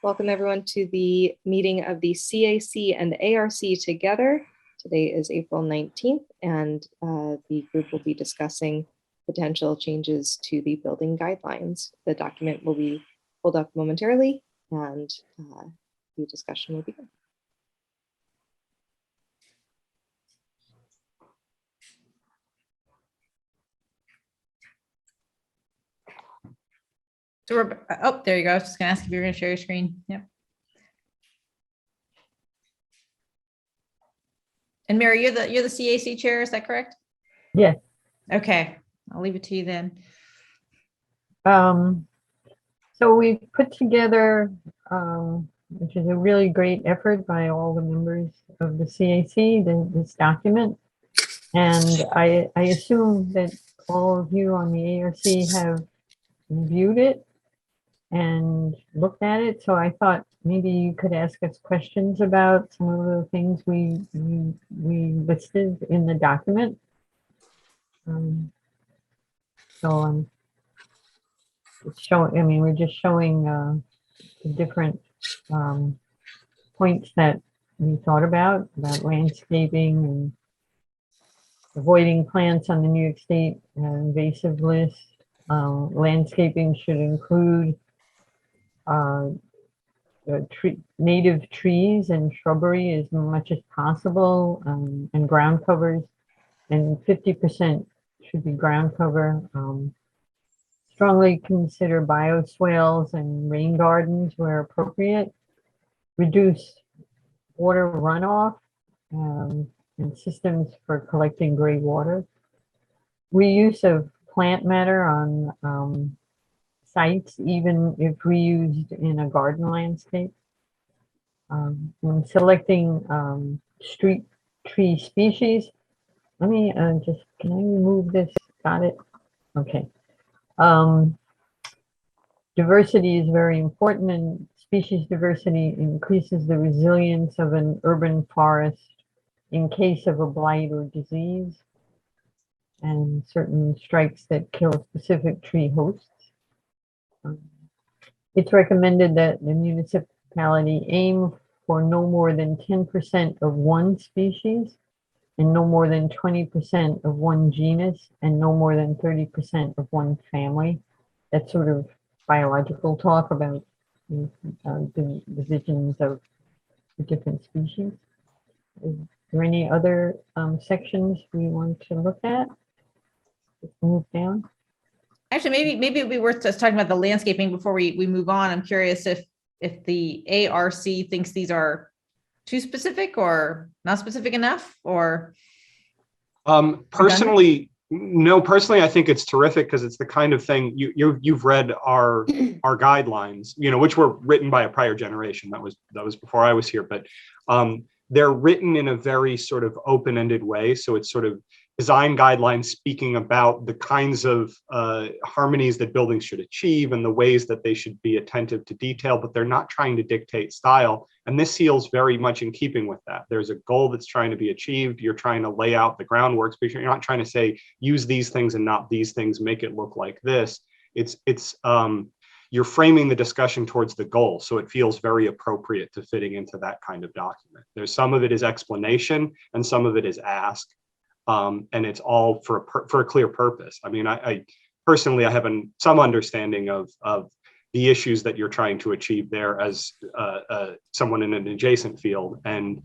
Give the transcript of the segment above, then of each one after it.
Welcome everyone to the meeting of the CAC and the ARC together. Today is April 19th, and the group will be discussing potential changes to the building guidelines. The document will be pulled up momentarily, and the discussion will begin. So we're, oh, there you go. I was just gonna ask if you're gonna share your screen. Yep. And Mary, you're the CAC chair, is that correct? Yes. Okay, I'll leave it to you then. So we put together, which is a really great effort by all the members of the CAC, this document. And I assume that all of you on the ARC have reviewed it and looked at it. So I thought maybe you could ask us questions about some of the things we listed in the document. So it's showing, I mean, we're just showing the different points that we thought about landscaping and avoiding plants on the New York State invasive list. Landscaping should include native trees and shrubbery as much as possible, and ground covers, and 50% should be ground cover. Strongly consider bioswales and rain gardens where appropriate. Reduce water runoff and systems for collecting gray water. Reuse of plant matter on sites, even if reused in a garden landscape. When selecting street tree species, let me just, can I remove this? Got it? Okay. Diversity is very important, and species diversity increases the resilience of an urban forest in case of a blight or disease and certain strikes that kill specific tree hosts. It's recommended that the municipality aim for no more than 10% of one species and no more than 20% of one genus and no more than 30% of one family. That's sort of biological talk about the divisions of the different species. Is there any other sections we want to look at? Let's move down. Actually, maybe it'd be worth just talking about the landscaping before we move on. I'm curious if the ARC thinks these are too specific or not specific enough, or personally, no. Personally, I think it's terrific because it's the kind of thing you've read our guidelines, which were written by a prior generation. That was before I was here, but they're written in a very sort of open-ended way. So it's sort of design guidelines speaking about the kinds of harmonies that buildings should achieve and the ways that they should be attentive to detail, but they're not trying to dictate style. And this feels very much in keeping with that. There's a goal that's trying to be achieved. You're trying to lay out the groundwork, but you're not trying to say, use these things and not these things, make it look like this. You're framing the discussion towards the goal. So it feels very appropriate to fitting into that kind of document. There's some of it is explanation and some of it is ask. And it's all for a clear purpose. I mean, I personally, I have some understanding of the issues that you're trying to achieve there as someone in an adjacent field, and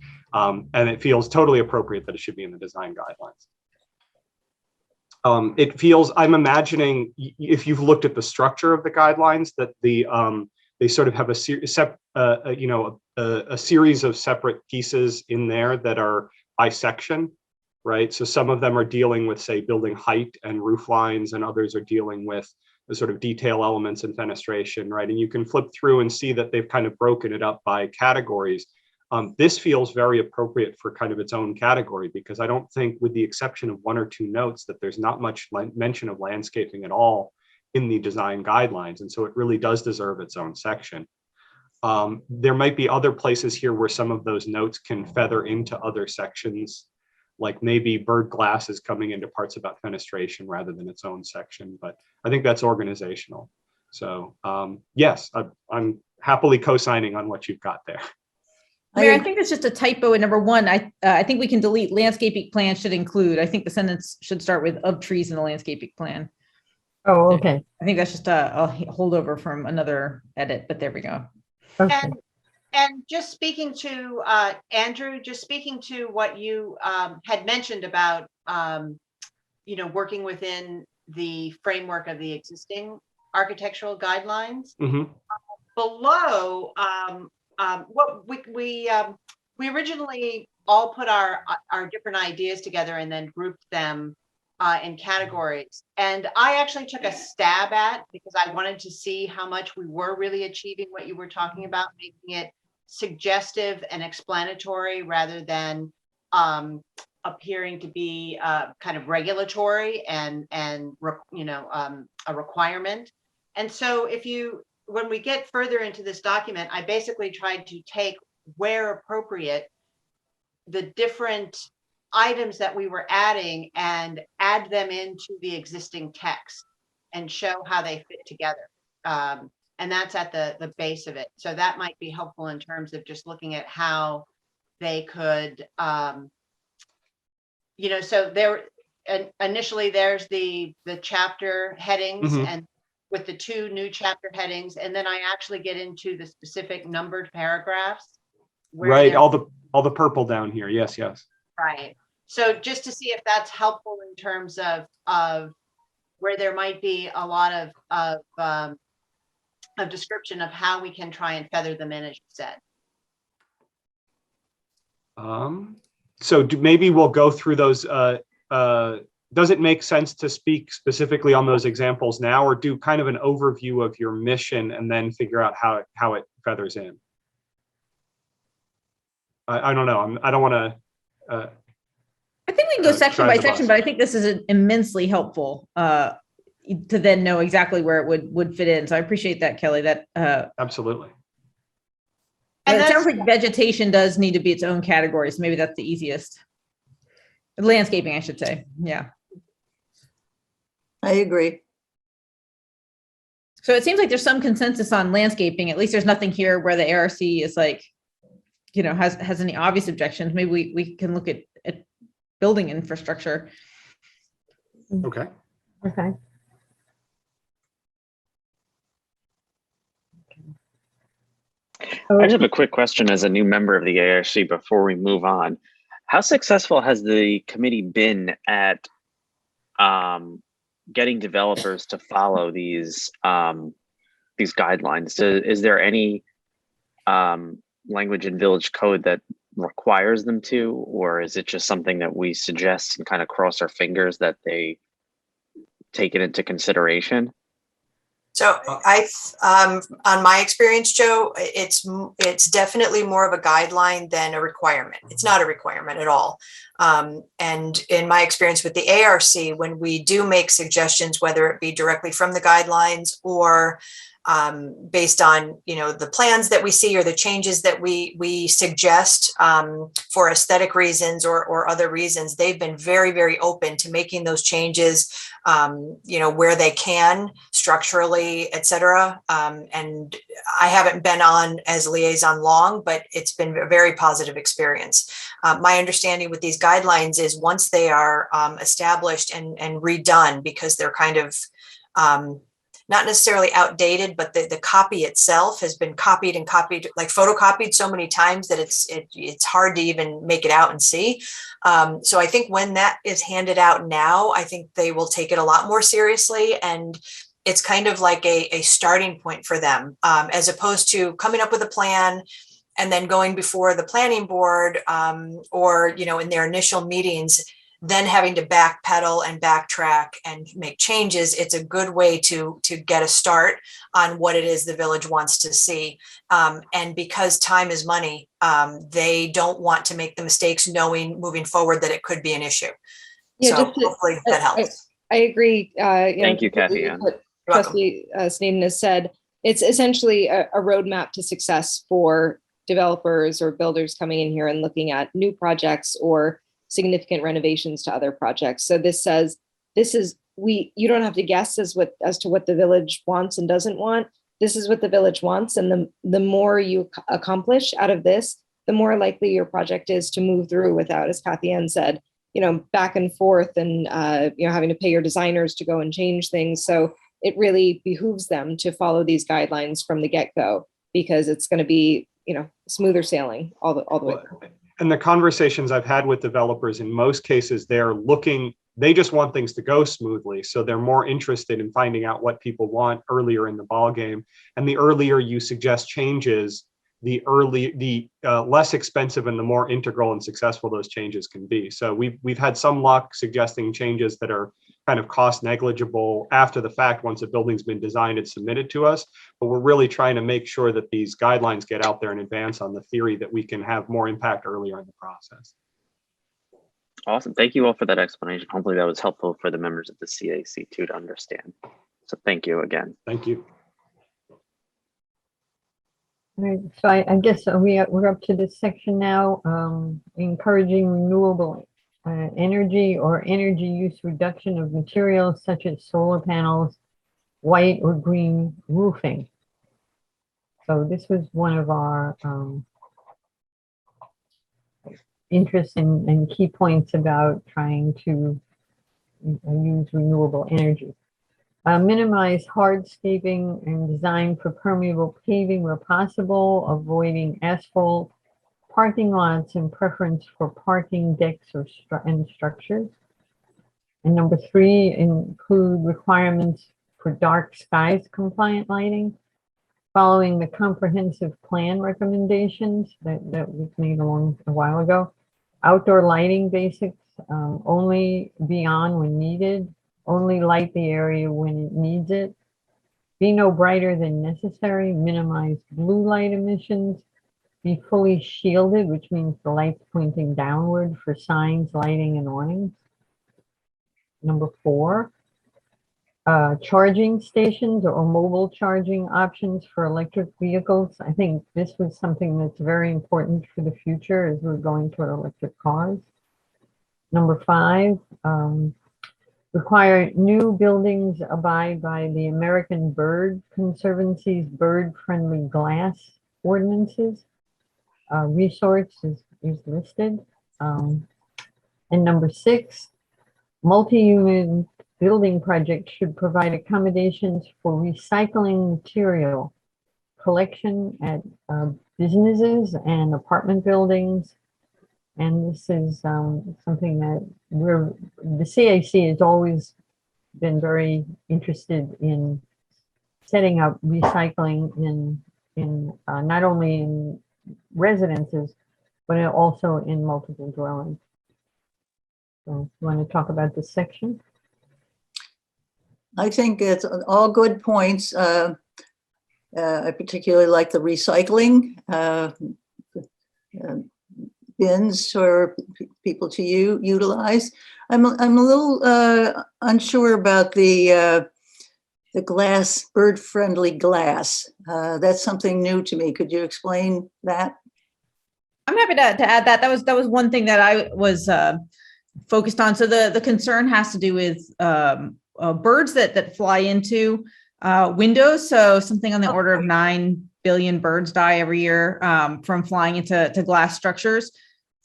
it feels totally appropriate that it should be in the design guidelines. It feels, I'm imagining, if you've looked at the structure of the guidelines, that they sort of have a series of separate pieces in there that are by section. Right. So some of them are dealing with, say, building height and roof lines, and others are dealing with the sort of detail elements and fenestration. Right. And you can flip through and see that they've kind of broken it up by categories. This feels very appropriate for kind of its own category, because I don't think, with the exception of one or two notes, that there's not much mention of landscaping at all in the design guidelines. And so it really does deserve its own section. There might be other places here where some of those notes can feather into other sections, like maybe bird glass is coming into parts about fenestration rather than its own section, but I think that's organizational. So yes, I'm happily co-signing on what you've got there. Mayor, I think it's just a typo in number one. I think we can delete landscaping plan should include. I think the sentence should start with of trees in the landscaping plan. Oh, okay, I think that's just a holdover from another edit, but there we go. okay. And just speaking to Andrew, just speaking to what you had mentioned about, working within the framework of the existing architectural guidelines. Mhm. Below, what we originally all put our different ideas together and then grouped them in categories. And I actually took a stab at, because I wanted to see how much we were really achieving what you were talking about, making it suggestive and explanatory rather than appearing to be kind of regulatory and a requirement. And so when we get further into this document, I basically tried to take, where appropriate, the different items that we were adding and add them into the existing text and show how they fit together. And that's at the base of it. So that might be helpful in terms of just looking at how they could, so there, initially there's the chapter headings Mhm. and with the 2 new chapter headings, and then I actually get into the specific numbered paragraphs. Right, all the purple down here. Yes, yes. Right. So just to see if that's helpful in terms of where there might be a lot of description of how we can try and feather them in, as you said. So maybe we'll go through those. Does it make sense to speak specifically on those examples now, or do kind of an overview of your mission and then figure out how it feathers in? I don't know. I don't want to. I think we can go section by section, but I think this is immensely helpful to then know exactly where it would fit in. So I appreciate that, Kelly. That Absolutely. And it sounds like vegetation does need to be its own category. So maybe that's the easiest. Landscaping, I should say. Yeah. I agree. So it seems like there's some consensus on landscaping. At least there's nothing here where the ARC is like, has any obvious objections. Maybe we can look at building infrastructure. Okay. Okay. I just have a quick question as a new member of the ARC before we move on. How successful has the committee been at getting developers to follow these guidelines? Is there any language in Village Code that requires them to, or is it just something that we suggest and kind of cross our fingers that they take it into consideration? So on my experience, Joe, it's definitely more of a guideline than a requirement. It's not a requirement at all. And in my experience with the ARC, when we do make suggestions, whether it be directly from the guidelines or based on, the plans that we see or the changes that we suggest for aesthetic reasons or other reasons, they've been very, very open to making those changes, where they can structurally, et cetera. And I haven't been on as liaison long, but it's been a very positive experience. My understanding with these guidelines is once they are established and redone, because they're kind of not necessarily outdated, but the copy itself has been copied and copied, like photocopied so many times that it's hard to even make it out and see. So I think when that is handed out now, I think they will take it a lot more seriously. And it's kind of like a starting point for them, as opposed to coming up with a plan and then going before the planning board or, in their initial meetings, then having to backpedal and backtrack and make changes. It's a good way to get a start on what it is the village wants to see. And because time is money, they don't want to make the mistakes knowing moving forward that it could be an issue. Yeah, so hopefully that helps. I agree. Thank you, Kathy. What Trustee Sneeden has said, it's essentially a roadmap to success for developers or builders coming in here and looking at new projects or significant renovations to other projects. So this says, you don't have to guess as to what the village wants and doesn't want. this is what the village wants. And the more you accomplish out of this, the more likely your project is to move through without, as Kathy Ann said, back and forth and, having to pay your designers to go and change things. So it really behooves them to follow these guidelines from the get-go, because it's going to be, smoother sailing all the way through. And the conversations I've had with developers, in most cases, they just want things to go smoothly. So they're more interested in finding out what people want earlier in the ballgame. And the earlier you suggest changes, the less expensive and the more integral and successful those changes can be. So we've had some luck suggesting changes that are kind of cost negligible after the fact, once a building's been designed and submitted to us. But we're really trying to make sure that these guidelines get out there in advance, on the theory that we can have more impact earlier in the process. Awesome. Thank you all for that explanation. Hopefully that was helpful for the members of the CAC too to understand. So thank you again. Thank you. All right, so I guess we're up to this section now, encouraging renewable energy or energy use reduction of materials such as solar panels, white or green roofing. So this was one of our interests and key points about trying to use renewable energy. Minimize hardscaping and design for permeable paving where possible, avoiding asphalt, parking lots in preference for parking decks and structures. And number 3, include requirements for dark skies compliant lighting, following the comprehensive plan recommendations that was made a while ago. Outdoor lighting basics, only be on when needed, only light the area when it needs it, be no brighter than necessary, minimize blue light emissions, be fully shielded, which means the light's pointing downward for signs, lighting, and awnings. Number 4, charging stations or mobile charging options for electric vehicles. I think this was something that's very important for the future as we're going toward electric cars. Number 5, require new buildings abide by the American Bird Conservancy's bird-friendly glass ordinances. Resource is listed. And number 6, multi-unit building projects should provide accommodations for recycling material collection at businesses and apartment buildings. And this is something that the CAC has always been very interested in setting up recycling in not only in residences, but also in multiple dwellings. So you want to talk about this section? I think it's all good points. I particularly like the recycling bins for people to utilize. I'm a little unsure about the glass, bird-friendly glass. That's something new to me. Could you explain that? I'm happy to add that. That was one thing that I was focused on. So the concern has to do with birds that fly into windows. So something on the order of 9 billion birds die every year from flying into glass structures.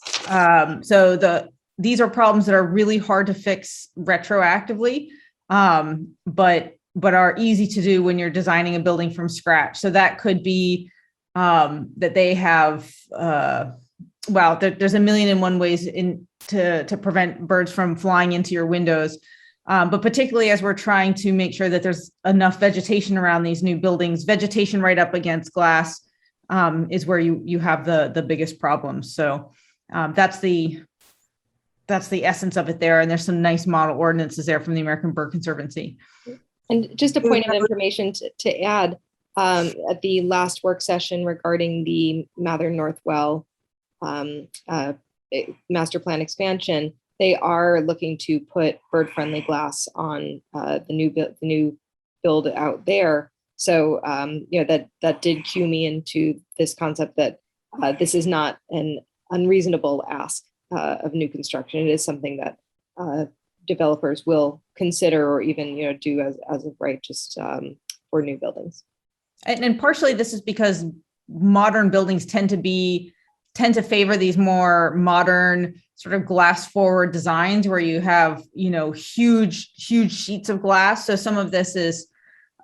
So these are problems that are really hard to fix retroactively, but are easy to do when you're designing a building from scratch. So that could be that they have, there's a million and one ways to prevent birds from flying into your windows. But particularly as we're trying to make sure that there's enough vegetation around these new buildings, vegetation right up against glass is where you have the biggest problems. So that's the essence of it there. And there's some nice model ordinances there from the American Bird Conservancy. And just a point of information to add, at the last work session regarding the Mather Northwell master plan expansion, they are looking to put bird-friendly glass on the new build out there. So that did cue me into this concept that this is not an unreasonable ask of new construction. It is something that developers will consider or even do as of right, just for new buildings. And partially this is because modern buildings tend to favor these more modern sort of glass forward designs where you have, huge sheets of glass. So some of this is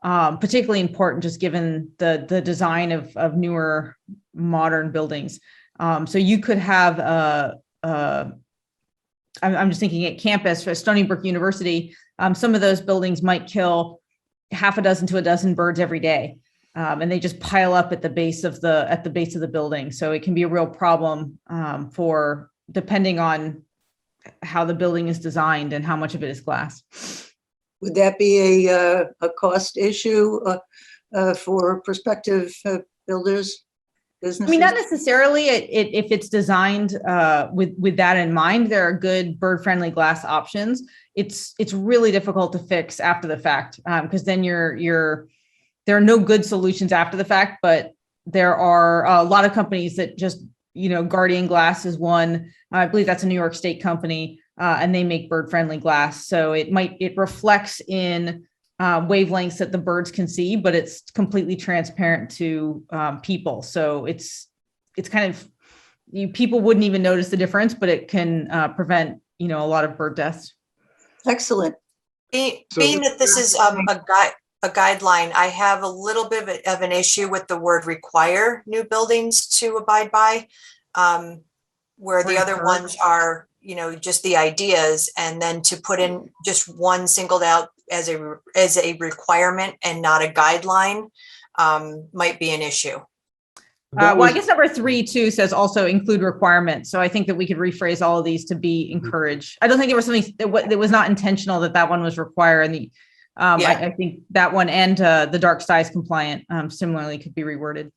particularly important just given the design of newer modern buildings. So you could have I'm just thinking at campus for Stony Brook University, some of those buildings might kill half a dozen to a dozen birds every day. And they just pile up at the base of the building. So it can be a real problem for depending on how the building is designed and how much of it is glass. Would that be a cost issue for prospective builders, businesses? I mean, not necessarily. If it's designed with that in mind, there are good bird-friendly glass options. It's really difficult to fix after the fact because then there are no good solutions after the fact, but there are a lot of companies that just, Guardian Glass is one. I believe that's a New York State company, and they make bird-friendly glass. So it reflects in wavelengths that the birds can see, but it's completely transparent to people. So it's kind of, people wouldn't even notice the difference, but it can prevent, a lot of bird deaths. Excellent. Being that this is a guideline, I have a little bit of an issue with the word require new buildings to abide by, where the other ones are, just the ideas, and then to put in just one singled out as a requirement and not a guideline might be an issue. Well, I guess number 3 too says also include requirements. So I think that we could rephrase all of these to be encouraged. I don't think there was something that was not intentional that one was require, and I think that one and the dark skies compliant similarly could be reworded.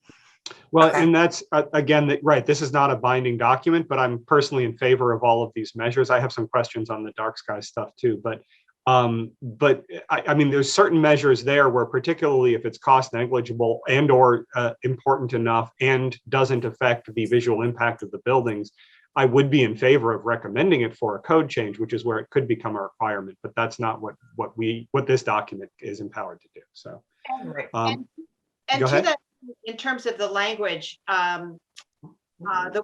Well, okay. And that's again, right. This is not a binding document, but I'm personally in favor of all of these measures. I have some questions on the dark sky stuff too, but I mean, there's certain measures there where, particularly if it's cost negligible and or important enough and doesn't affect the visual impact of the buildings, I would be in favor of recommending it for a code change, which is where it could become a requirement. But that's not what this document is empowered to do. So, and go ahead. That, in terms of the language, the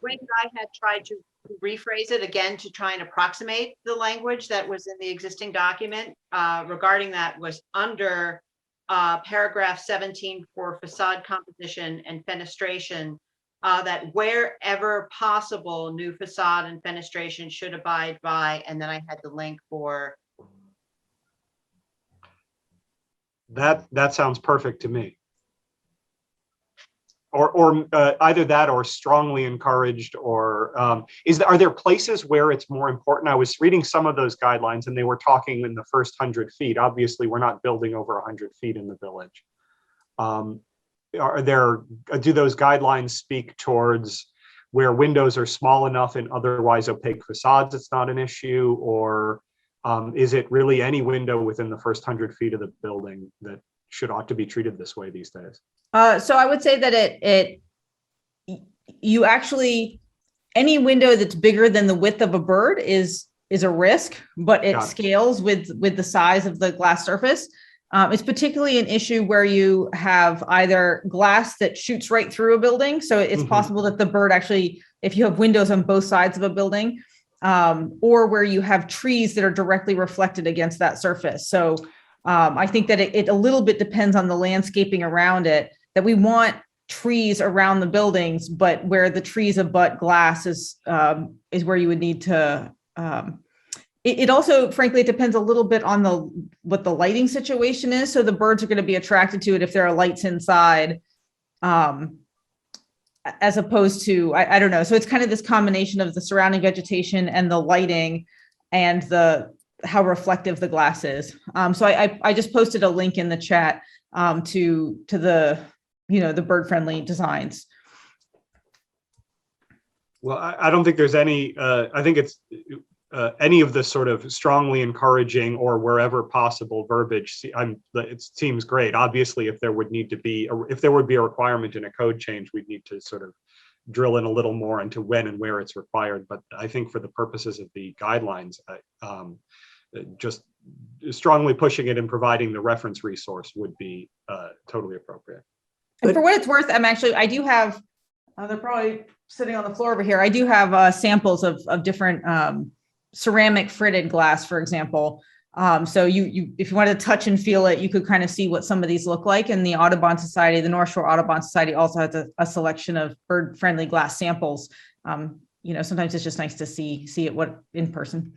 way that I had tried to rephrase it again to try and approximate the language that was in the existing document regarding that was under paragraph 17 for facade composition and fenestration, that wherever possible, new facade and fenestration should abide by, and then I had the link for. That sounds perfect to me. Or either that or strongly encouraged, or are there places where it's more important? I was reading some of those guidelines and they were talking in the first 100 feet. Obviously, we're not building over 100 feet in the village. Do those guidelines speak towards where windows are small enough in otherwise opaque facades it's not an issue? Or is it really any window within the first 100 feet of the building that ought to be treated this way these days? So I would say that you actually, any window that's bigger than the width of a bird is a risk, but it scales with the size of the glass surface. It's particularly an issue where you have either glass that shoots right through a building. So it's possible that the bird actually, if you have windows on both sides of a building, or where you have trees that are directly reflected against that surface. So I think that it a little bit depends on the landscaping around it, that we want trees around the buildings, but where the trees abut glass is where you would need to. It also, frankly, it depends a little bit on what the lighting situation is. So the birds are going to be attracted to it if there are lights inside, as opposed to, I don't know. So it's kind of this combination of the surrounding vegetation and the lighting and how reflective the glass is. So I just posted a link in the chat to the bird-friendly designs. Well, I don't think there's any, I think it's any of the sort of strongly encouraging or wherever possible verbiage. It seems great. Obviously, if there would be a requirement in a code change, we'd need to sort of drill in a little more into when and where it's required. But I think for the purposes of the guidelines, just strongly pushing it and providing the reference resource would be totally appropriate. And for what it's worth, I do have, they're probably sitting on the floor over here. I do have samples of different ceramic fritted glass, for example. So you, if you wanted to touch and feel it, you could kind of see what some of these look like. And the Audubon Society, the North Shore Audubon Society also has a selection of bird-friendly glass samples. Sometimes it's just nice to see it in person.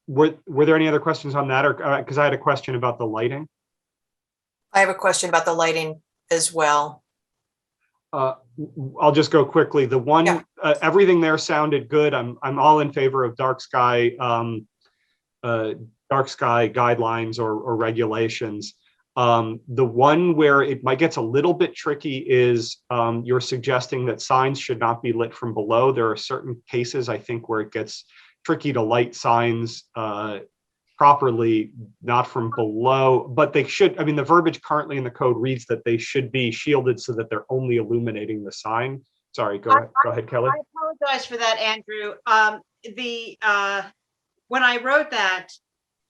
Were there any other questions on that, or because I had a question about the lighting? I have a question about the lighting as well. I'll just go quickly. The one, Yeah. Everything there sounded good. I'm all in favor of dark sky guidelines or regulations. The one where it might gets a little bit tricky is you're suggesting that signs should not be lit from below. There are certain cases, I think, where it gets tricky to light signs properly, not from below, but they should, I mean, the verbiage currently in the code reads that they should be shielded so that they're only illuminating the sign. Sorry, go ahead, Kelly. I apologize for that, Andrew. When I wrote that,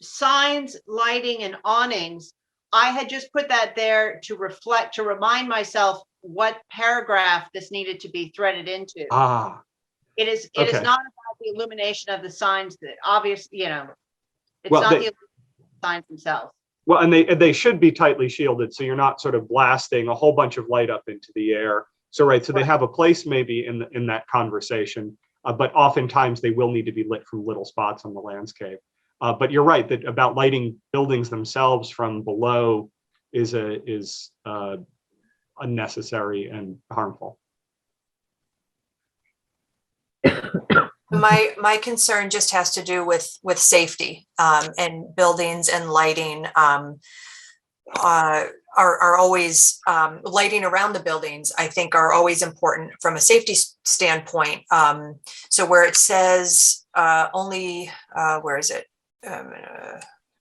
signs, lighting, and awnings, I had just put that there to reflect, to remind myself what paragraph this needed to be threaded into. It is Okay. not about the illumination of the signs that obviously, it's Well, not the signs themselves. Well, and they should be tightly shielded, so you're not sort of blasting a whole bunch of light up into the air. So they have a place maybe in that conversation, but oftentimes they will need to be lit from little spots on the landscape. But you're right that about lighting buildings themselves from below is unnecessary and harmful. My concern just has to do with safety, and buildings and lighting are always lighting around the buildings, I think, are always important from a safety standpoint. So where it says only, where is it?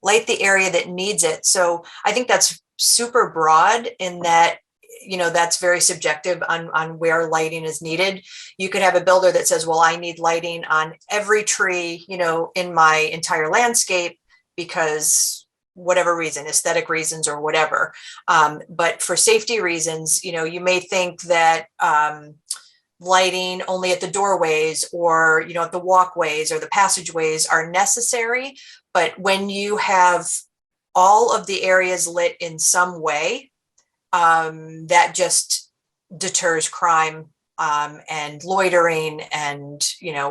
Light the area that needs it. So I think that's super broad in that, that's very subjective on where lighting is needed. You could have a builder that says, well, I need lighting on every tree, in my entire landscape because whatever reason, aesthetic reasons or whatever. But for safety reasons, you may think that lighting only at the doorways or, at the walkways or the passageways are necessary. But when you have all of the areas lit in some way, that just deters crime and loitering and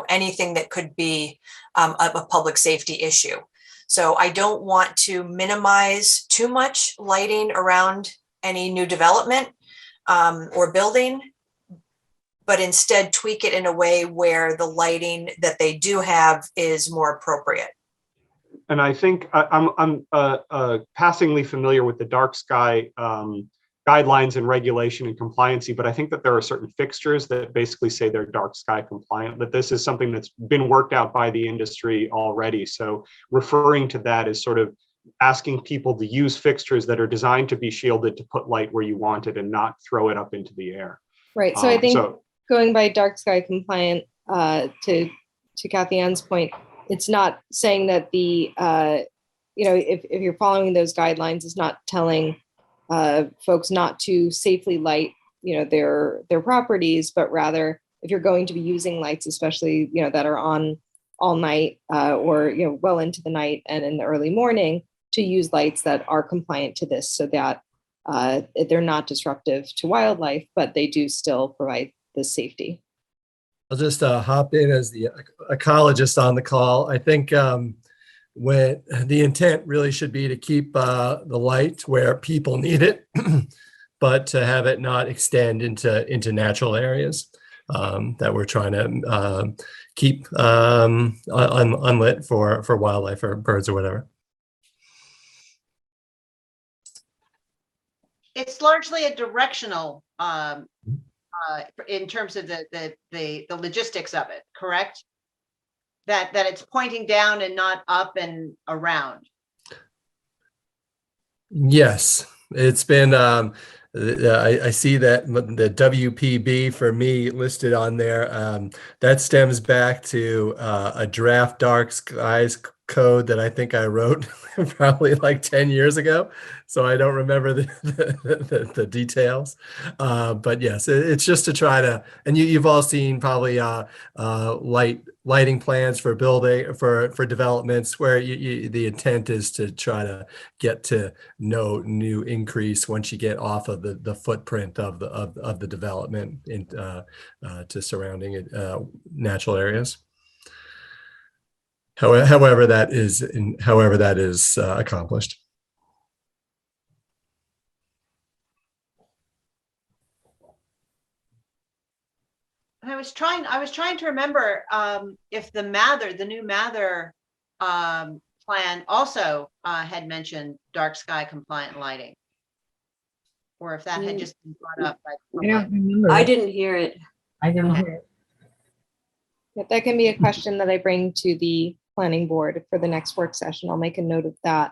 anything that could be a public safety issue. So I don't want to minimize too much lighting around any new development or building, but instead tweak it in a way where the lighting that they do have is more appropriate. And I think I'm passingly familiar with the dark sky guidelines and regulation and compliancy, but I think that there are certain fixtures that basically say they're dark sky compliant, that this is something that's been worked out by the industry already. So referring to that is sort of asking people to use fixtures that are designed to be shielded to put light where you want it and not throw it up into the air. Right. So I think going by dark sky compliant, to Kathy Ann's point, it's not saying that the, if you're following those guidelines, it's not telling folks not to safely light, their properties, but rather if you're going to be using lights, especially, that are on all night or, well into the night and in the early morning, to use lights that are compliant to this so that they're not disruptive to wildlife, but they do still provide the safety. I'll just hop in as the ecologist on the call. I think when the intent really should be to keep the light where people need it, but to have it not extend into natural areas that we're trying to keep unlit for wildlife or birds or whatever. It's largely a directional in terms of the logistics of it, correct? That it's pointing down and not up and around. Yes, it's been. I see that the WPB for me listed on there. That stems back to a draft dark skies code that I think I wrote probably like 10 years ago. So I don't remember the details. But yes, it's just to try to, and you've all seen probably lighting plans for building, for developments where the intent is to try to get to no new increase once you get off of the footprint of the development to surrounding natural areas. However that is accomplished. I was trying to remember if the new Mather plan also had mentioned dark sky compliant lighting, or if that had just been brought up by. I don't remember. I didn't hear it. I didn't hear it. Yeah, that can be a question that I bring to the planning board for the next work session. I'll make a note of that.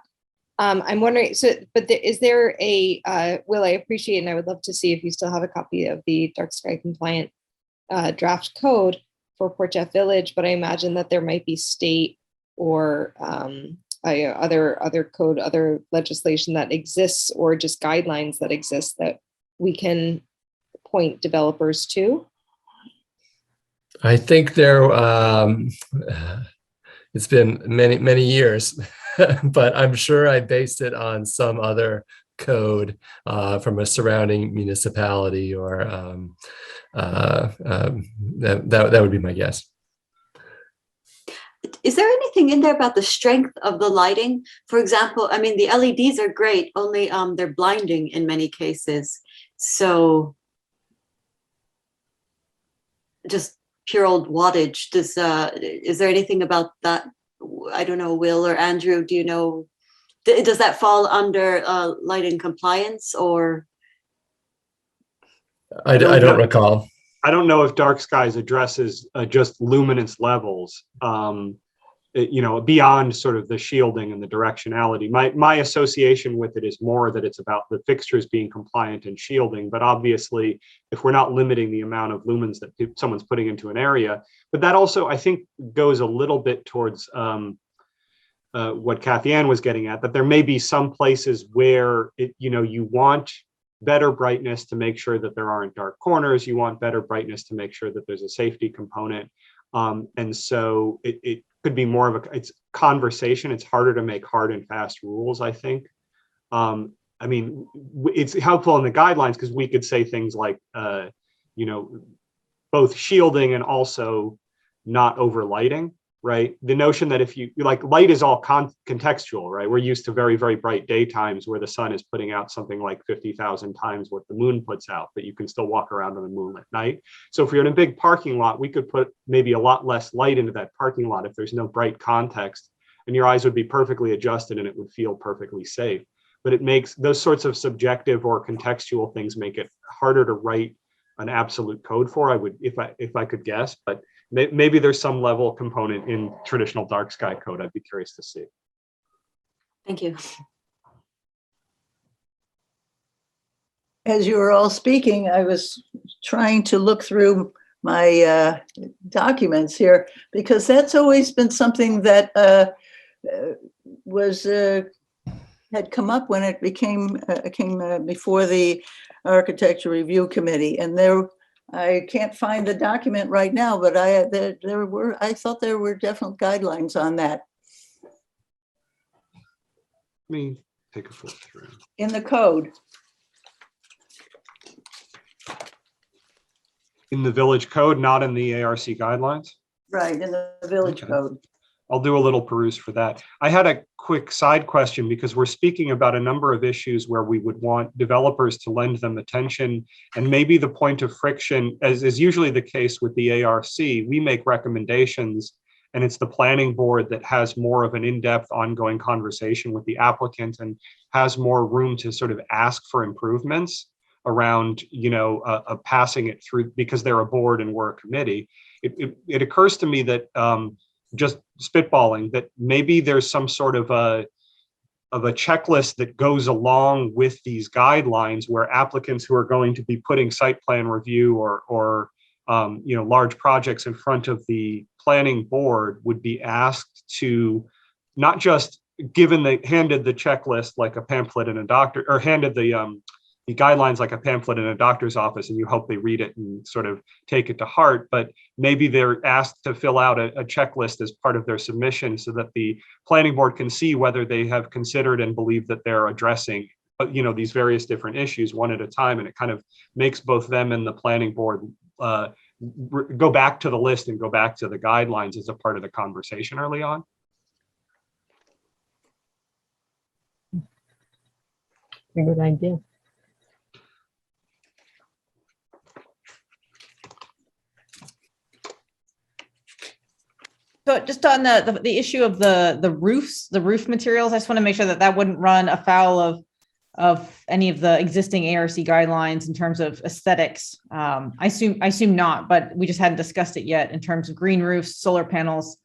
I'm wondering, is there a, Will, I appreciate, and I would love to see if you still have a copy of the dark sky compliant draft code for Port Jeff Village, but I imagine that there might be state or other legislation that exists, or just guidelines that exist that we can point developers to. I think it's been many years, but I'm sure I based it on some other code from a surrounding municipality, or that would be my guess. Is there anything in there about the strength of the lighting? For example, I mean, the LEDs are great, only they're blinding in many cases. So just pure old wattage. Is there anything about that? I don't know, Will or Andrew, do you know, does that fall under lighting compliance, or? I don't recall. I don't know if dark skies addresses just luminance levels, beyond sort of the shielding and the directionality. My association with it is more that it's about the fixtures being compliant and shielding. But obviously, if we're not limiting the amount of lumens that someone's putting into an area, but that also, I think, goes a little bit towards what Kathy Ann was getting at, that there may be some places where you want better brightness to make sure that there aren't dark corners. You want better brightness to make sure that there's a safety component. And so it could be more of it's conversation. It's harder to make hard and fast rules, I think. I mean, it's helpful in the guidelines because we could say things like, both shielding and also not overlighting, right? The notion that if you like, light is all contextual, right? We're used to very, very bright daytimes where the sun is putting out something like 50,000 times what the moon puts out, but you can still walk around on the moon at night. So if you're in a big parking lot, we could put maybe a lot less light into that parking lot if there's no bright context, and your eyes would be perfectly adjusted and it would feel perfectly safe. But it makes those sorts of subjective or contextual things make it harder to write an absolute code for. I would, if I could guess, but maybe there's some level component in traditional dark sky code. I'd be curious to see. Thank you. As you were all speaking, I was trying to look through my documents here, because that's always been something that had come up when it came before the Architecture Review Committee, and I can't find the document right now, but I thought there were definite guidelines on that. Let me take a flip through. In the code. In the village code, not in the ARC guidelines? Right, in the village code. I'll do a little peruse for that. I had a quick side question, because we're speaking about a number of issues where we would want developers to lend them attention, and maybe the point of friction, as is usually the case with the ARC, we make recommendations and it's the planning board that has more of an in-depth ongoing conversation with the applicant and has more room to sort of ask for improvements around, passing it through, because they're a board and we're a committee. It occurs to me that just spitballing, that maybe there's some sort of a checklist that goes along with these guidelines, where applicants who are going to be putting site plan review or large projects in front of the planning board would be asked to not just handed the checklist like a pamphlet in a doctor, or handed the guidelines like a pamphlet in a doctor's office, and you hope they read it and sort of take it to heart, but maybe they're asked to fill out a checklist as part of their submission so that the planning board can see whether they have considered and believe that they're addressing these various different issues one at a time, and it kind of makes both them and the planning board go back to the list and go back to the guidelines as a part of the conversation early on. A good idea. So just on the issue of the roofs, the roof materials, I just want to make sure that that wouldn't run afoul of any of the existing ARC guidelines in terms of aesthetics. I assume not, but we just hadn't discussed it yet in terms of green roofs, solar panels.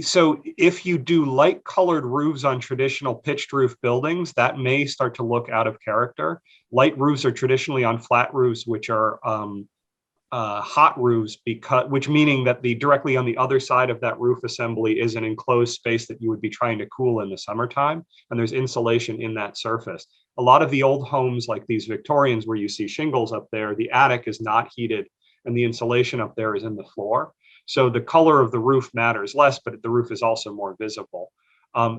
So if you do light colored roofs on traditional pitched roof buildings, that may start to look out of character. Light roofs are traditionally on flat roofs, which are hot roofs, which meaning that directly on the other side of that roof assembly is an enclosed space that you would be trying to cool in the summertime, and there's insulation in that surface. A lot of the old homes like these Victorians where you see shingles up there, the attic is not heated and the insulation up there is in the floor. So the color of the roof matters less, but the roof is also more visible.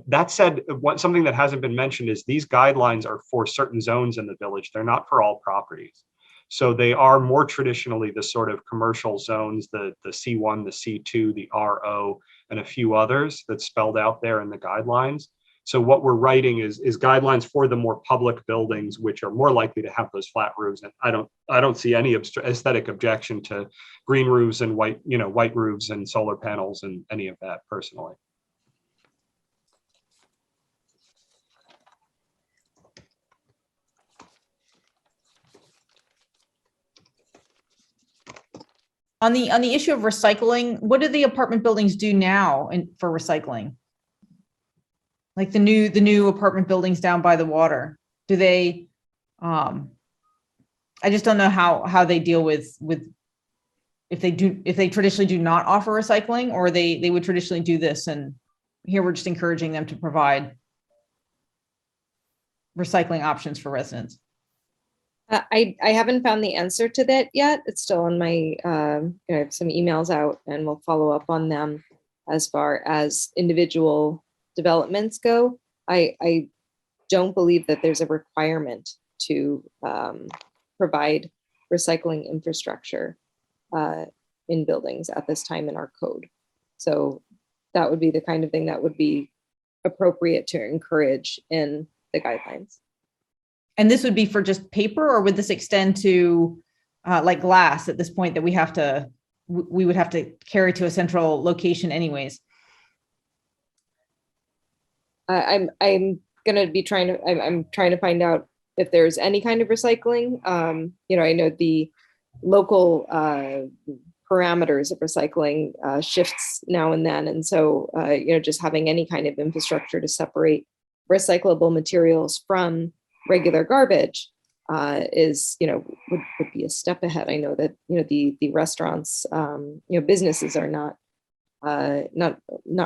That said, something that hasn't been mentioned is these guidelines are for certain zones in the village. They're not for all properties. So they are more traditionally the sort of commercial zones, the C1, the C2, the RO, and a few others that's spelled out there in the guidelines. So what we're writing is guidelines for the more public buildings, which are more likely to have those flat roofs. And I don't see any aesthetic objection to green roofs and white roofs and solar panels and any of that personally. On the issue of recycling, what do the apartment buildings do now for recycling? Like the new apartment buildings down by the water, do they? I just don't know how they deal with if they traditionally do not offer recycling, or they would traditionally do this, and here we're just encouraging them to provide recycling options for residents. I haven't found the answer to that yet. It's still on my, I have some emails out and we'll follow up on them as far as individual developments go. I don't believe that there's a requirement to provide recycling infrastructure in buildings at this time in our code. So that would be the kind of thing that would be appropriate to encourage in the guidelines. And this would be for just paper, or would this extend to like glass at this point that we would have to carry to a central location anyways? I'm gonna be I'm trying to find out if there's any kind of recycling. I know the local parameters of recycling shifts now and then, and so just having any kind of infrastructure to separate recyclable materials from regular garbage is would be a step ahead. I know that the restaurants businesses are not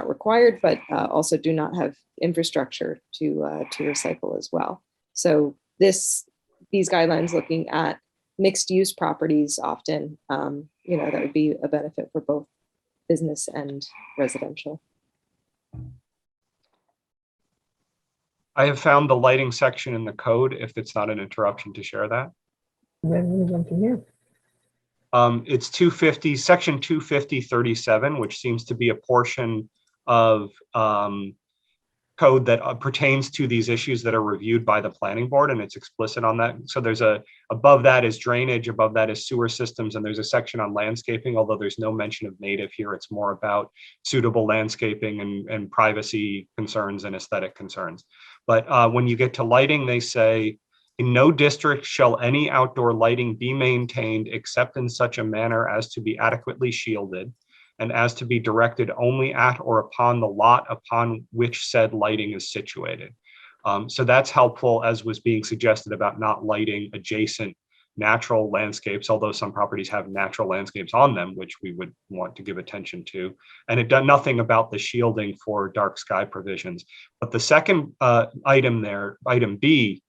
required, but also do not have infrastructure to recycle as well. So these guidelines looking at mixed use properties often that would be a benefit for both business and residential. I have found the lighting section in the code, if it's not an interruption to share that. It's 250, section 250.37, which seems to be a portion of code that pertains to these issues that are reviewed by the planning board, and it's explicit on that. So there's above that is drainage, above that is sewer systems, and there's a section on landscaping, although there's no mention of native here. It's more about suitable landscaping and privacy concerns and aesthetic concerns. But when you get to lighting, they say, in no district shall any outdoor lighting be maintained except in such a manner as to be adequately shielded and as to be directed only at or upon the lot upon which said lighting is situated. So that's helpful, as was being suggested about not lighting adjacent natural landscapes, although some properties have natural landscapes on them, which we would want to give attention to. And it does nothing about the shielding for dark sky provisions. But the second item there, item B,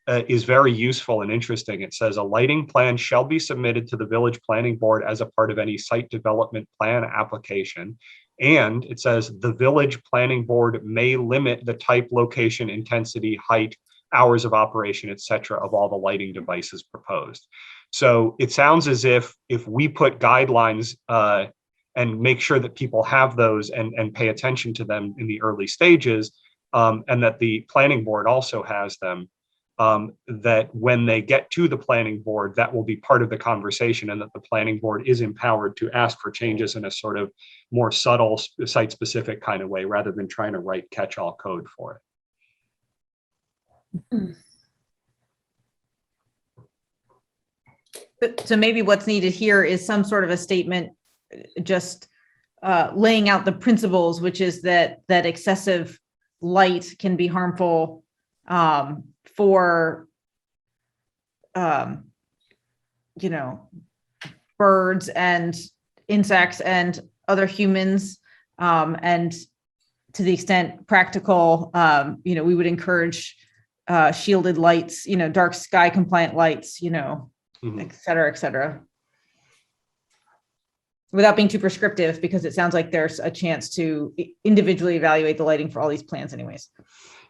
is very useful and interesting. It says a lighting plan shall be submitted to the village planning board as a part of any site development plan application. And it says the village planning board may limit the type, location, intensity, height, hours of operation, et cetera, of all the lighting devices proposed. So it sounds as if we put guidelines and make sure that people have those and pay attention to them in the early stages, and that the planning board also has them, that when they get to the planning board, that will be part of the conversation, and that the planning board is empowered to ask for changes in a sort of more subtle site-specific kind of way, rather than trying to write catch-all code for it. So maybe what's needed here is some sort of a statement, just laying out the principles, which is that excessive light can be harmful for birds and insects and other humans, and to the extent practical, we would encourage shielded lights, dark sky compliant lights, et cetera, without being too prescriptive, because it sounds like there's a chance to individually evaluate the lighting for all these plans anyways.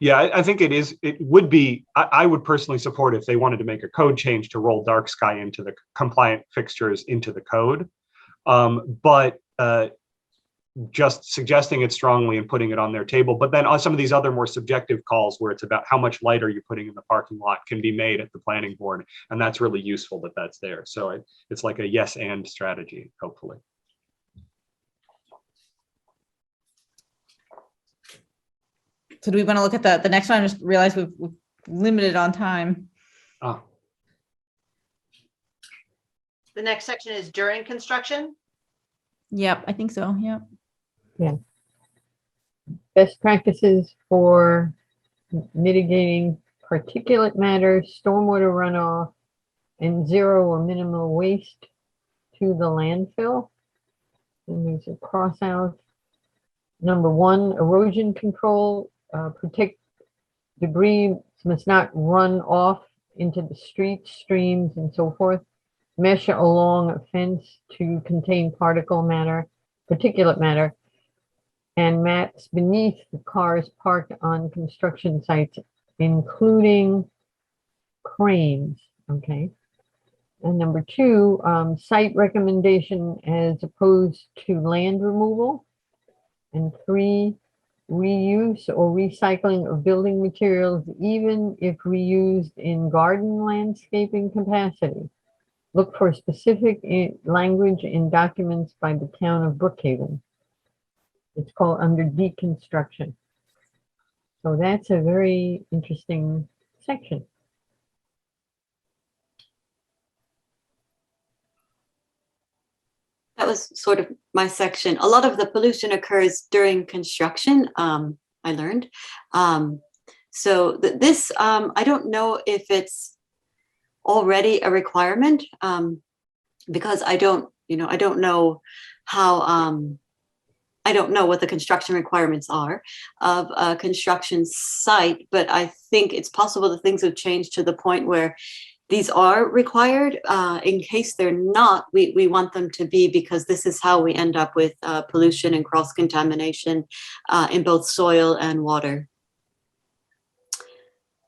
Yeah, I think it would be, I would personally support if they wanted to make a code change to roll dark sky into the compliant fixtures into the code. But just suggesting it strongly and putting it on their table. But then on some of these other more subjective calls where it's about how much light are you putting in the parking lot can be made at the planning board. And that's really useful that that's there. So it's like a yes and strategy, hopefully. So do we want to look at the next one? I just realized we've limited on time. Oh. The next section is during construction. Yep, I think so. Yep. Yeah. Best practices for mitigating particulate matter, stormwater runoff, and zero or minimal waste to the landfill. And there's a cross out. Number 1, erosion control. Protect debris must not run off into the streets, streams, and so forth. Mesh along a fence to contain particulate matter, and mats beneath the cars parked on construction sites, including cranes. Okay. And number 2, site recommendation as opposed to land removal. And 3, reuse or recycling of building materials, even if reused in garden landscaping capacity. Look for specific language in documents by the town of Brookhaven. It's called under deconstruction. So that's a very interesting section. That was sort of my section. A lot of the pollution occurs during construction, I learned. So this, I don't know if it's already a requirement, because I don't know how, I don't know what the construction requirements are of a construction site, but I think it's possible that things have changed to the point where these are required. In case they're not, we want them to be, because this is how we end up with pollution and cross-contamination in both soil and water.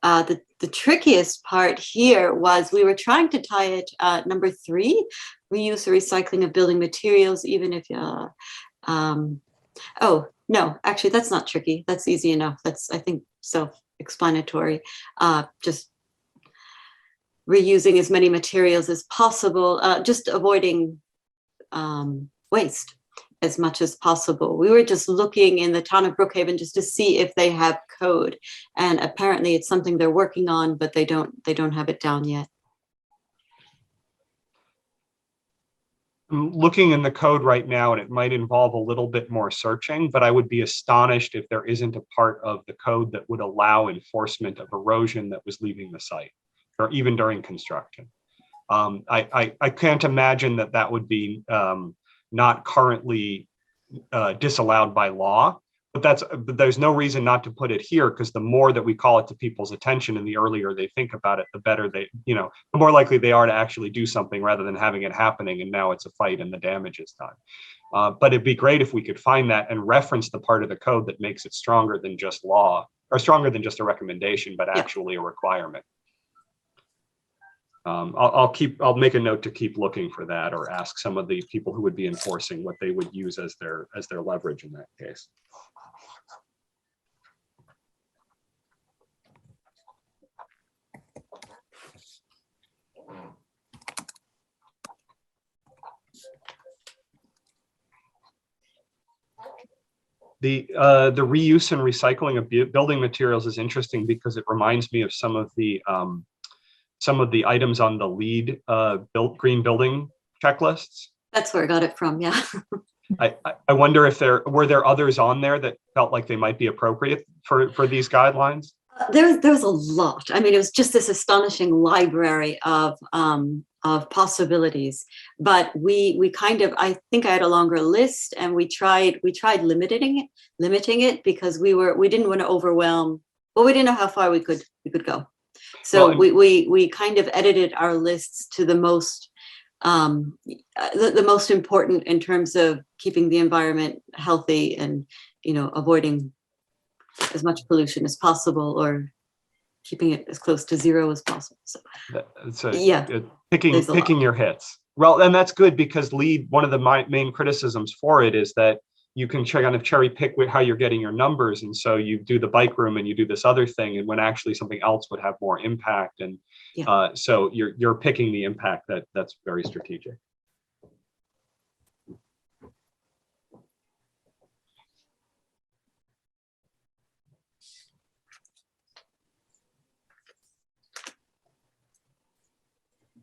The trickiest part here was we were trying to tie it, number 3, reuse or recycling of building materials, even if, oh, no, actually, that's not tricky. That's easy enough. That's, I think, self-explanatory. Just reusing as many materials as possible, just avoiding waste as much as possible. We were just looking in the town of Brookhaven just to see if they have code, and apparently it's something they're working on, but they don't have it down yet. I'm looking in the code right now, and it might involve a little bit more searching, but I would be astonished if there isn't a part of the code that would allow enforcement of erosion that was leaving the site, or even during construction. I can't imagine that would be not currently disallowed by law. But there's no reason not to put it here, because the more that we call it to people's attention and the earlier they think about it, the better they, the more likely they are to actually do something rather than having it happening and now it's a fight and the damage is done. But it'd be great if we could find that and reference the part of the code that makes it stronger than just law, or stronger than just a recommendation, but actually a requirement. I'll make a note to keep looking for that, or ask some of the people who would be enforcing what they would use as their leverage in that case. The reuse and recycling of building materials is interesting because it reminds me of some of the items on the LEED green building checklists. That's where I got it from. Yeah. I wonder if were there others on there that felt like they might be appropriate for these guidelines? There's a lot. I mean, it was just this astonishing library of possibilities, but we kind of, I think I had a longer list, and we tried limiting it because we didn't want to overwhelm, but we didn't know how far we could go. So we kind of edited our lists to the most the most important in terms of keeping the environment healthy and avoiding as much pollution as possible, or keeping it as close to zero as possible. So picking your hits. Well, and that's good, because LEED, one of the main criticisms for it is that you can kind of cherry pick how you're getting your numbers. And so you do the bike room and you do this other thing, and when actually something else would have more impact. And so you're picking the impact that's very strategic.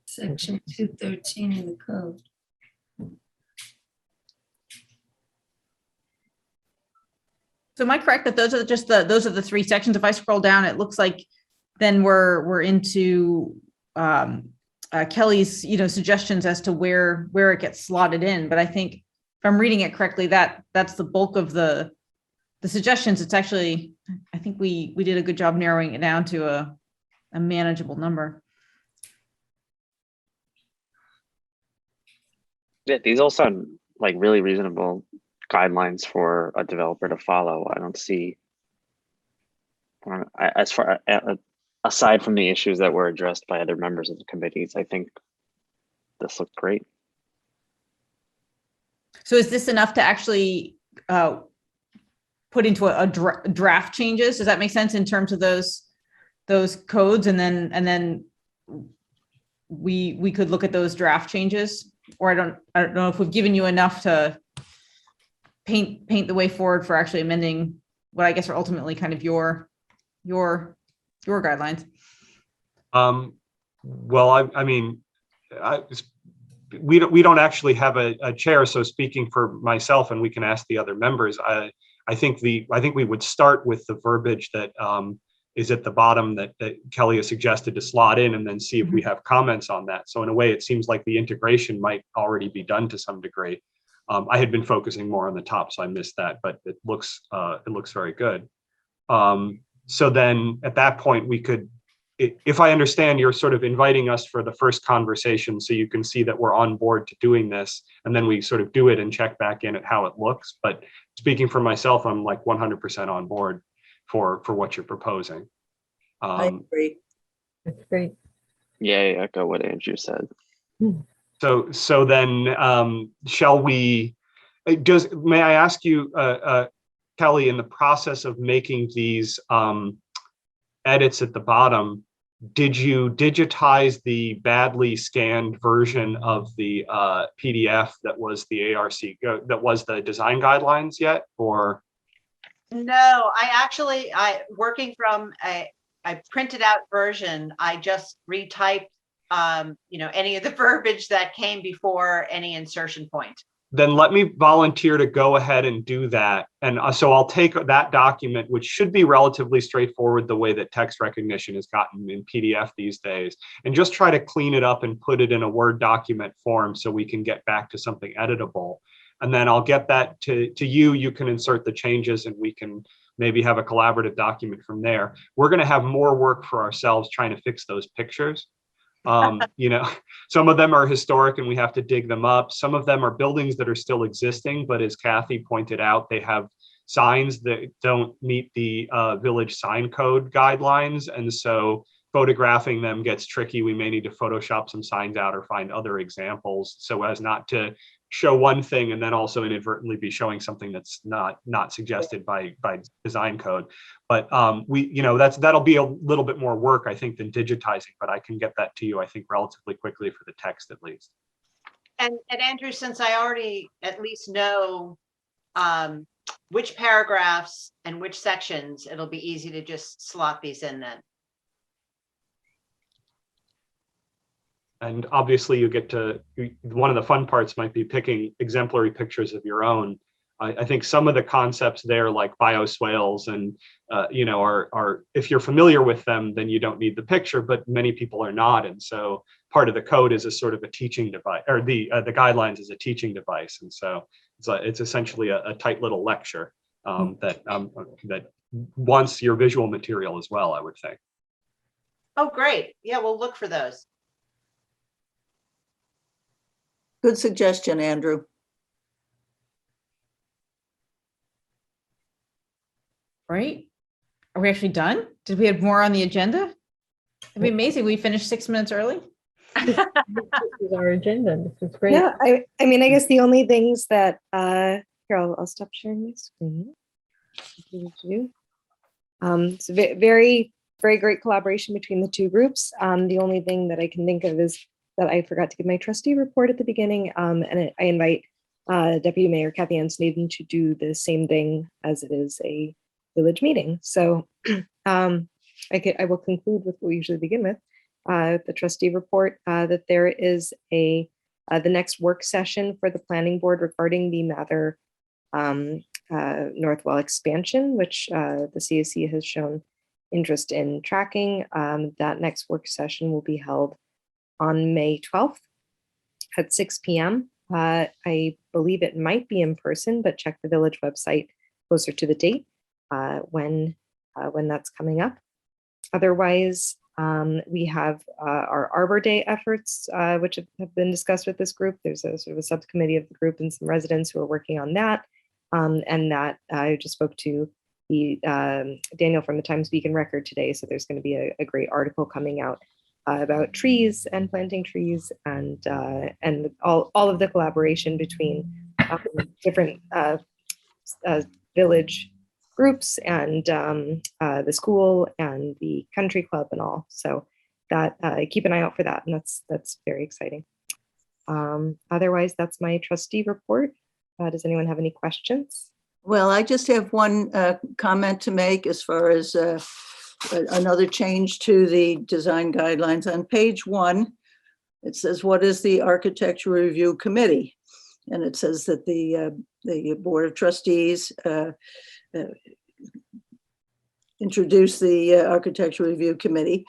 Section 213 in the code. So am I correct that those are just those are the three sections? If I scroll down, it looks like then we're into Kelly's suggestions as to where it gets slotted in. But I think if I'm reading it correctly, that's the bulk of the suggestions. It's actually, I think we did a good job narrowing it down to a manageable number. Yeah, these all sound like really reasonable guidelines for a developer to follow. I don't see, as far aside from the issues that were addressed by other members of the committees, I think this looked great. So is this enough to actually put into a draft changes? Does that make sense in terms of those codes, and then we could look at those draft changes? Or I don't know if we've given you enough to paint the way forward for actually amending what I guess are ultimately kind of your guidelines. Well, I mean, we don't actually have a chair, so speaking for myself, and we can ask the other members, I think we would start with the verbiage that is at the bottom that Kelly has suggested to slot in, and then see if we have comments on that. So in a way, it seems like the integration might already be done to some degree. I had been focusing more on the top, so I missed that, but it looks very good. So then at that point, we could, if I understand, you're sort of inviting us for the first conversation so you can see that we're on board to doing this, and then we sort of do it and check back in at how it looks. But speaking for myself, I'm like 100% on board for what you're proposing. I agree. That's great. Yeah, I echo what Andrew said. So then shall we, may I ask you, Kelly, in the process of making these edits at the bottom, did you digitize the badly scanned version of the PDF that was the ARC, that was the design guidelines yet, or? No, working from a printed out version, I just retyped any of the verbiage that came before any insertion point. then let me volunteer to go ahead and do that. And so I'll take that document, which should be relatively straightforward the way that text recognition is gotten in PDF these days, and just try to clean it up and put it in a Word document form so we can get back to something editable. And then I'll get that to you. You can insert the changes and we can maybe have a collaborative document from there. We're going to have more work for ourselves trying to fix those pictures. You know, some of them are historic and we have to dig them up. Some of them are buildings that are still existing, but as Kathy pointed out, they have signs that don't meet the village sign code guidelines. And so photographing them gets tricky. We may need to Photoshop some signs out or find other examples so as not to show one thing and then also inadvertently be showing something that's not suggested by design code. But that'll be a little bit more work, I think, than digitizing, but I can get that to you, I think, relatively quickly for the text at least. And Andrew, since I already at least know which paragraphs and which sections, it'll be easy to just slot these in then. And obviously you get to, one of the fun parts might be picking exemplary pictures of your own. I think some of the concepts there, like bioswales and, are, if you're familiar with them, then you don't need the picture, but many people are not. And so part of the code is a sort of a teaching device, or the guidelines is a teaching device. And so it's essentially a tight little lecture that wants your visual material as well, I would think. Oh, great. Yeah, we'll look for those. Good suggestion, Andrew. Right? Are we actually done? Did we have more on the agenda? It'd be amazing. We finished 6 minutes early. This is our agenda. This is great. Yeah, I mean, I guess the only things that, here, I'll stop sharing my screen. It's very, very great collaboration between the two groups. The only thing that I can think of is that I forgot to give my trustee report at the beginning. And I invite Deputy Mayor Kathy Ann Snaden to do the same thing as it is a village meeting. So I will conclude with what we usually begin with, the trustee report, that there is the next work session for the planning board regarding the Mather Northwell expansion, which the CAC has shown interest in tracking. That next work session will be held on May 12th at 6 p.m. I believe it might be in person, but check the village website closer to the date when that's coming up. Otherwise, we have our Arbor Day efforts, which have been discussed with this group. There's a sort of a subcommittee of the group and some residents who are working on that. And that I just spoke to the Daniel from the Times-Beacon Record today. So there's going to be a great article coming out about trees and planting trees and all of the collaboration between different village groups and the school and the country club and all. So that keep an eye out for that, and that's very exciting. Otherwise, that's my trustee report. Does anyone have any questions? Well, I just have one comment to make as far as another change to the design guidelines. On page 1, it says, what is the Architecture Review Committee? And it says that the Board of Trustees introduced the Architecture Review Committee.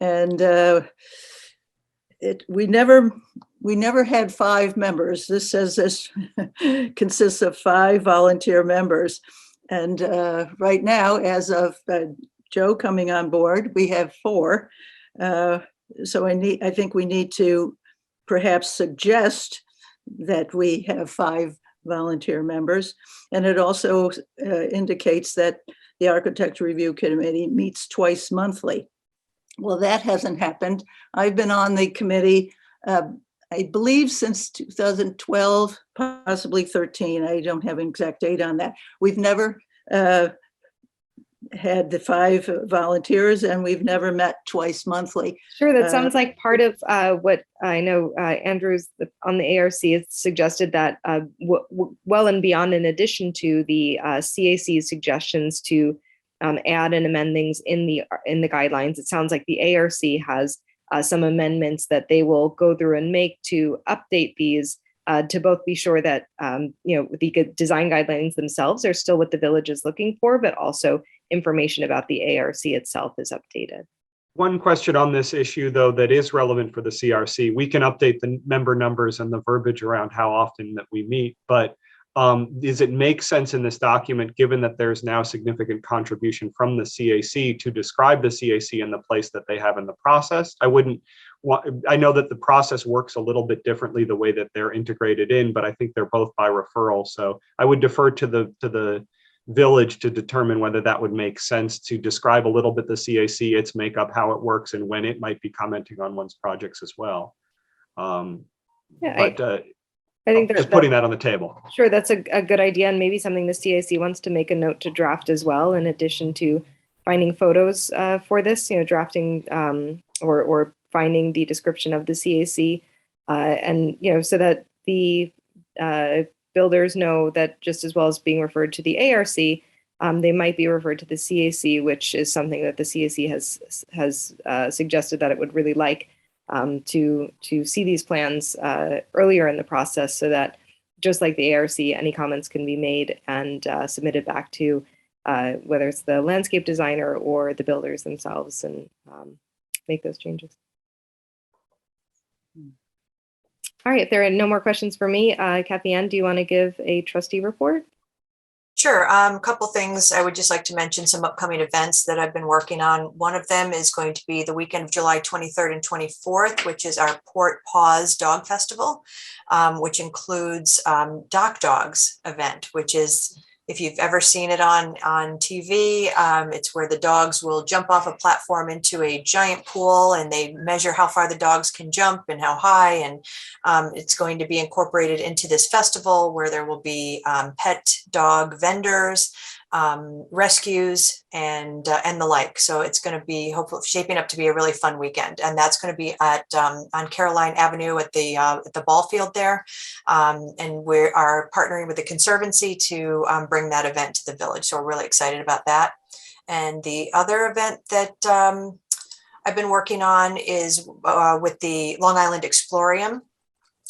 And we never had 5 members. This says this consists of 5 volunteer members. And right now, as of Joe coming on board, we have 4. So I think we need to perhaps suggest that we have 5 volunteer members. And it also indicates that the Architecture Review Committee meets twice monthly. Well, that hasn't happened. I've been on the committee, I believe since 2012, possibly 13. I don't have an exact date on that. We've never had the 5 volunteers, and we've never met twice monthly. Sure, that sounds like part of what I know Andrew's on the ARC has suggested that well and beyond, in addition to the CAC's suggestions to add and amend things in the guidelines, it sounds like the ARC has some amendments that they will go through and make to update these to both be sure that the design guidelines themselves are still what the village is looking for, but also information about the ARC itself is updated. One question on this issue, though, that is relevant for the CRC. We can update the member numbers and the verbiage around how often that we meet, but does it make sense in this document, given that there's now significant contribution from the CAC, to describe the CAC in the place that they have in the process? I know that the process works a little bit differently the way that they're integrated in, but I think they're both by referral. So I would defer to the village to determine whether that would make sense to describe a little bit the CAC, its makeup, how it works, and when it might be commenting on one's projects as well. I just think that, putting that on the table. Sure, that's a good idea, and maybe something the CAC wants to make a note to draft as well, in addition to finding photos for this, drafting or finding the description of the CAC, and so that the builders know that just as well as being referred to the ARC, they might be referred to the CAC, which is something that the CAC has suggested that it would really like to see these plans earlier in the process, so that just like the ARC, any comments can be made and submitted back to whether it's the landscape designer or the builders themselves, and make those changes. All right, if there are no more questions for me, Kathy Ann, do you want to give a trustee report? Sure. A couple things. I would just like to mention some upcoming events that I've been working on. One of them is going to be the weekend of July 23rd and 24th, which is our Port Paws Dog Festival, which includes Dock Dogs event, which is, if you've ever seen it on TV, it's where the dogs will jump off a platform into a giant pool, and they measure how far the dogs can jump and how high. And it's going to be incorporated into this festival, where there will be pet dog vendors, rescues, and the like. So it's going to be hopefully shaping up to be a really fun weekend, and that's going to be at on Caroline Avenue at the ball field there, and we are partnering with the Conservancy to bring that event to the village. So we're really excited about that. And the other event that I've been working on is with the Long Island Explorium,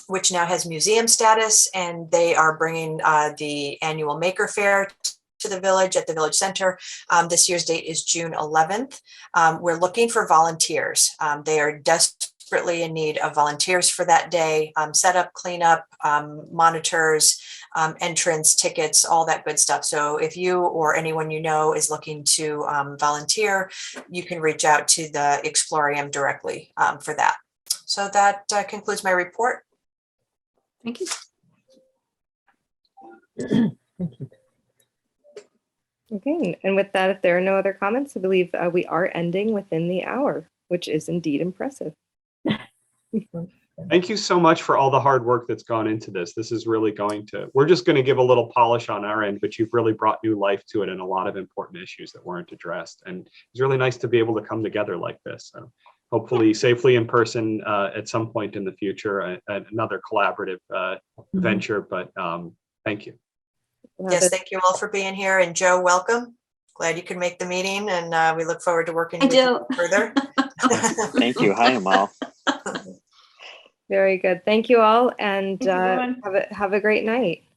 which now has museum status, and they are bringing the annual Maker Fair to the village at the Village Center. This year's date is June 11th. We're looking for volunteers. They are desperately in need of volunteers for that day. Setup, cleanup, monitors, entrance, tickets, all that good stuff. So if you or anyone you know is looking to volunteer, you can reach out to the Explorium directly for that. So that concludes my report. Thank you. Thank you. Okay, and with that, if there are no other comments, I believe we are ending within the hour, which is indeed impressive. Thank you so much for all the hard work that's gone into this. This is really we're just going to give a little polish on our end, but you've really brought new life to it and a lot of important issues that weren't addressed. And it's really nice to be able to come together like this. So hopefully safely in person at some point in the future, another collaborative venture, but thank you. Yes, thank you all for being here. And Joe, welcome. Glad you could make the meeting, and we look forward to working with you further. Thank you. Hi, Amal. Very good. Thank you all, and Thank you, everyone. have a great night.